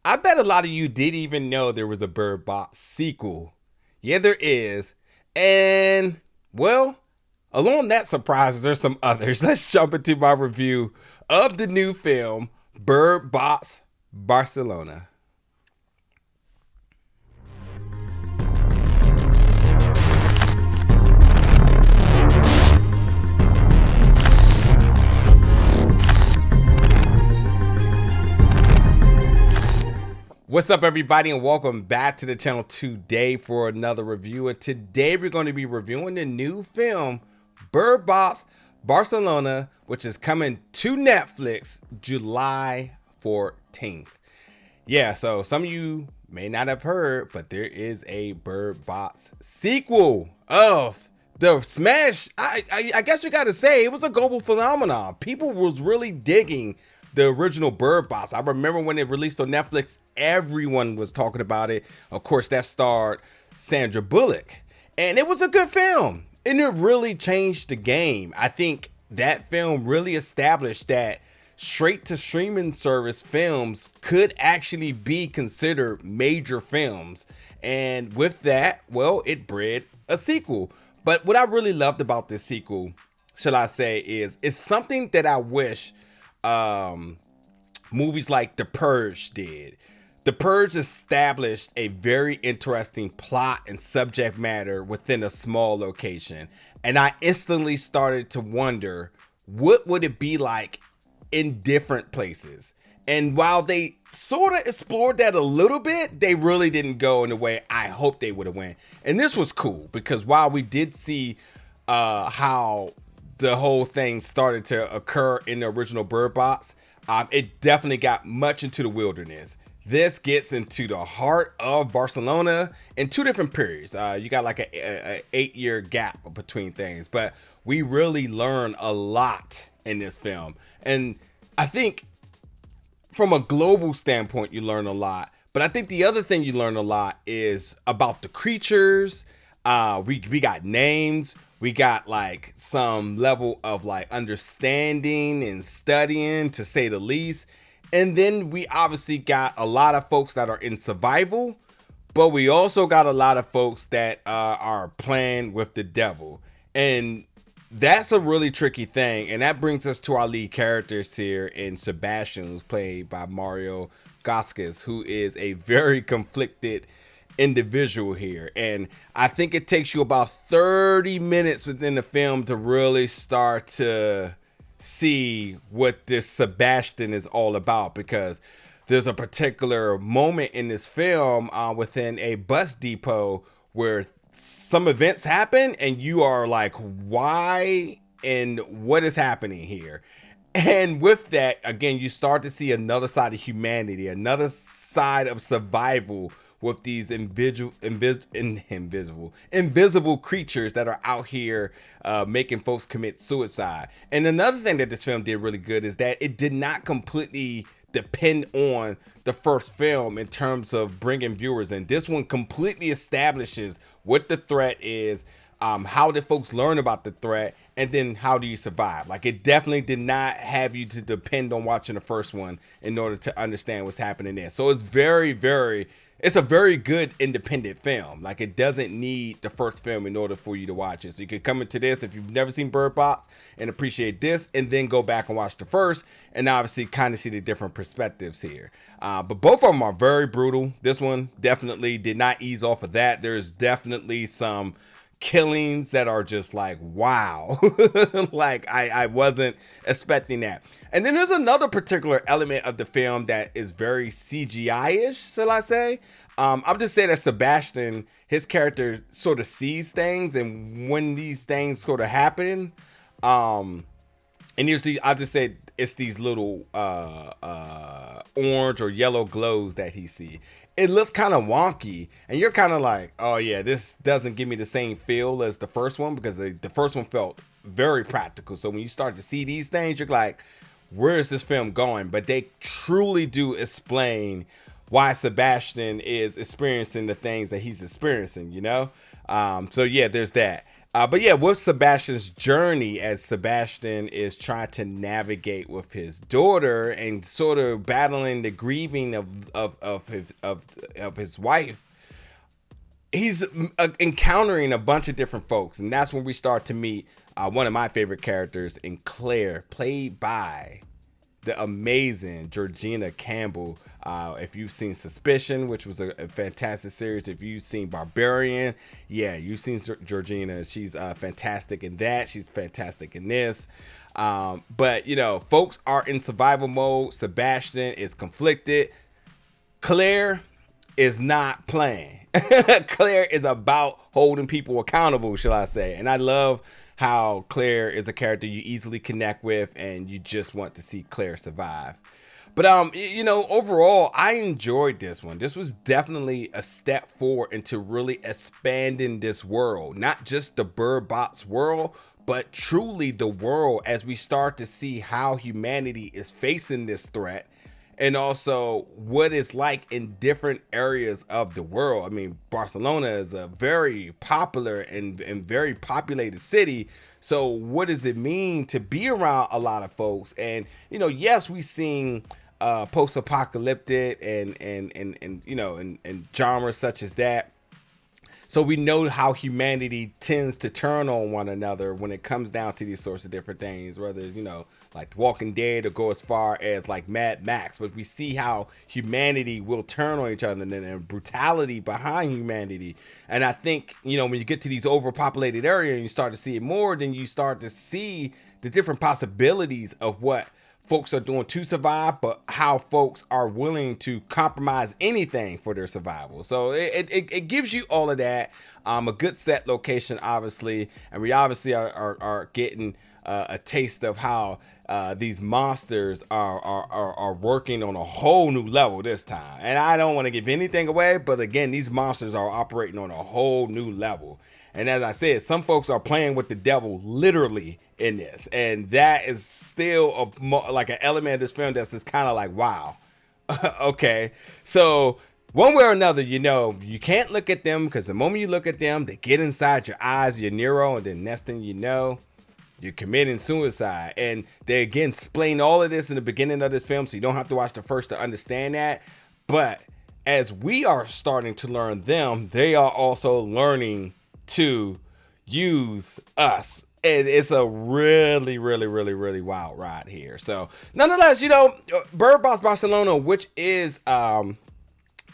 I bet a lot of you didn't even know there was a Bird Box sequel. Yeah, there is. And, well, along that surprises, there's some others. Let's jump into my review of the new film, Bird Box Barcelona. What's up, everybody, and welcome back to the channel today for another review. And today we're going to be reviewing the new film Bird Box Barcelona, which is coming to Netflix July 14th. Yeah, so some of you may not have heard, but there is a Bird Box sequel of the smash. I guess we got to say it was a global phenomenon. People was really digging the original Bird Box. I remember when it released on Netflix, everyone was talking about it. Of course, that starred Sandra Bullock, and it was a good film, and it really changed the game. I think that film really established that straight to streaming service films could actually be considered major films, and with that, well, it bred a sequel. But what I really loved about this sequel, shall I say, is it's something that I wish movies like The Purge did. The Purge established a very interesting plot and subject matter within a small location, and I instantly started to wonder, what would it be like in different places? And while they sort of explored that a little bit, they really didn't go in the way I hoped they would have went. And this was cool because while we did see how the whole thing started to occur in the original Bird Box, it definitely got much into the wilderness. This gets into the heart of Barcelona in two different periods. You got like a 8-year gap between things, but we really learn a lot in this film. And I think from a global standpoint, you learn a lot. But I think the other thing you learn a lot is about the creatures. We got names. We got like some level of like understanding and studying, to say the least. And then we obviously got a lot of folks that are in survival, but we also got a lot of folks that are playing with the devil. And that's a really tricky thing. And that brings us to our lead characters here in Sebastian, who's played by Mario Gascas, who is a very conflicted individual here. And I think it takes you about 30 minutes within the film to really start to see what this Sebastian is all about, because there's a particular moment in this film within a bus depot where some events happen and you are like, why and what is happening here? And with that, again, you start to see another side of humanity, another side of survival with these invisible creatures that are out here making folks commit suicide. And another thing that this film did really good is that it did not completely depend on the first film in terms of bringing viewers in. This one completely establishes what the threat is, how did folks learn about the threat, and then how do you survive. Like, it definitely did not have you to depend on watching the first one in order to understand what's happening there. So it's it's a very good independent film. Like, it doesn't need the first film in order for you to watch it. So you can come into this if you've never seen Bird Box and appreciate this, and then go back and watch the first, and obviously kind of see the different perspectives here. But both of them are very brutal. This one definitely did not ease off of that. There's definitely some killings that are just like, wow. Like, I wasn't expecting that. And then there's another particular element of the film that is very CGI-ish, shall I say. I'll just say that Sebastian, his character sort of sees things, and when these things sort of happen, and usually I'll just say it's these little orange or yellow glows that he sees. It looks kind of wonky, and you're kind of like, oh yeah, this doesn't give me the same feel as the first one, because the first one felt very practical. So when you start to see these things, you're like, where is this film going? But they truly do explain why Sebastian is experiencing the things that he's experiencing, you know? So yeah, there's that. But yeah, with Sebastian's journey, as Sebastian is trying to navigate with his daughter and sort of battling the grieving of his wife, he's encountering a bunch of different folks, and that's when we start to meet one of my favorite characters in Claire, played by the amazing Georgina Campbell. If you've seen Suspicion, which was a fantastic series, if you've seen Barbarian, yeah, you've seen Georgina. She's fantastic in that. She's fantastic in this. But, you know, folks are in survival mode. Sebastian is conflicted. Claire is not playing. Claire is about holding people accountable, shall I say. And I love how Claire is a character you easily connect with and you just want to see Claire survive. But you know, overall, I enjoyed this one. This was definitely a step forward into really expanding this world, not just the Bird Box world, but truly the world, as we start to see how humanity is facing this threat, and also what it's like in different areas of the world. I mean, Barcelona is a very popular and very populated city. So what does it mean to be around a lot of folks? And, you know, yes, we've seen post-apocalyptic and you know, and genres such as that. So we know how humanity tends to turn on one another when it comes down to these sorts of different things, whether, you know, like Walking Dead or go as far as like Mad Max. But we see how humanity will turn on each other and the brutality behind humanity. And I think, you know, when you get to these overpopulated areas and you start to see it more, then you start to see the different possibilities of what folks are doing to survive, but how folks are willing to compromise anything for their survival. So it gives you all of that. A good set location, obviously, and we obviously are getting a taste of how these monsters are working on a whole new level this time. And I don't want to give anything away, but again, these monsters are operating on a whole new level. And as I said, some folks are playing with the devil literally in this, and that is still like an element of this film that's just kind of like, wow. Okay, so one way or another, you know, you can't look at them, because the moment you look at them, they get inside your eyes, your neuro, and then next thing you know, you're committing suicide. And they again explain all of this in the beginning of this film, so you don't have to watch the first to understand that. But as we are starting to learn them, they are also learning to use us. And it's a really, really, really, really wild ride here. So nonetheless, you know, Bird Box Barcelona, which is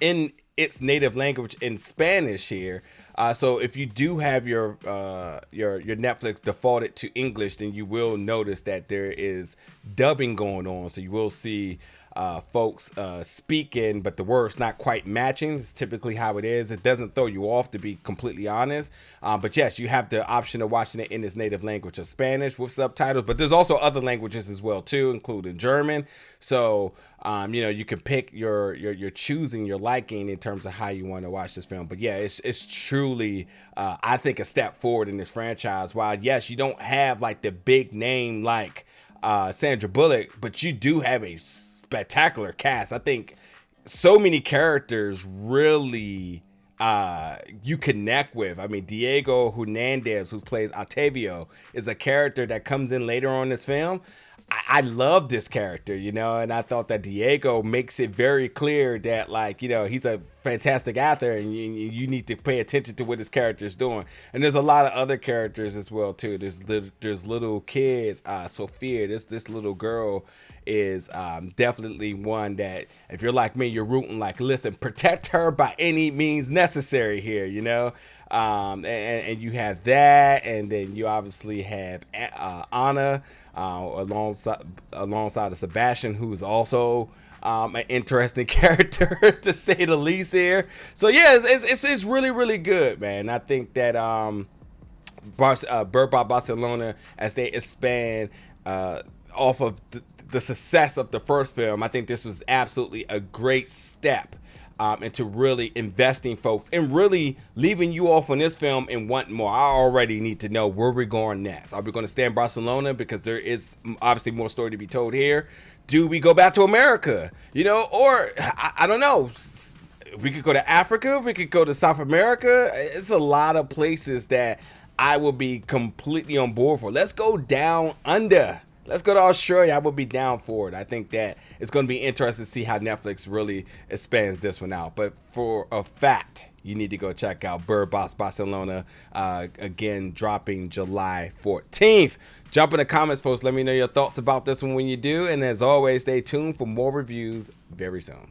in its native language in Spanish here. So if you do have your Netflix defaulted to English, then you will notice that there is dubbing going on. So you will see folks speaking, but the words not quite matching. It's typically how it is. It doesn't throw you off, to be completely honest. But yes, you have the option of watching it in its native language of Spanish with subtitles, but there's also other languages as well too, including German. So you know, you can pick your choosing, your liking in terms of how you want to watch this film. But yeah, it's truly I think a step forward in this franchise. While yes, you don't have like the big name like Sandra Bullock, but you do have a spectacular cast. I think so many characters really you connect with. I mean, Diego Hernandez, who plays Octavio, is a character that comes in later on in this film. I love this character, you know, and I thought that Diego makes it very clear that, like, you know, he's a fantastic actor and you need to pay attention to what his character is doing. And there's a lot of other characters as well too. There's little kids. Sophia, this little girl is definitely one that, if you're like me, you're rooting like, listen, protect her by any means necessary here, you know. And you have that, and then you obviously have Anna alongside of Sebastian, who's also an interesting character to say the least here. So yeah, it's really, really good, man. I think that Bird Box Barcelona, as they expand off of the success of the first film, I think this was absolutely a great step into really investing folks and really leaving you off on this film and wanting more. I already need to know where we're going next. Are we going to stay in Barcelona because there is obviously more story to be told here? Do we go back to America? You know, or I don't know. We could go to Africa. We could go to South America. It's a lot of places that I will be completely on board for. Let's go down under. Let's go to Australia. I will be down for it. I think that it's going to be interesting to see how Netflix really expands this one out. But for a fact, you need to go check out Bird Box Barcelona, again, dropping July 14th. Jump in the comments, folks. Let me know your thoughts about this one when you do. And as always, stay tuned for more reviews very soon.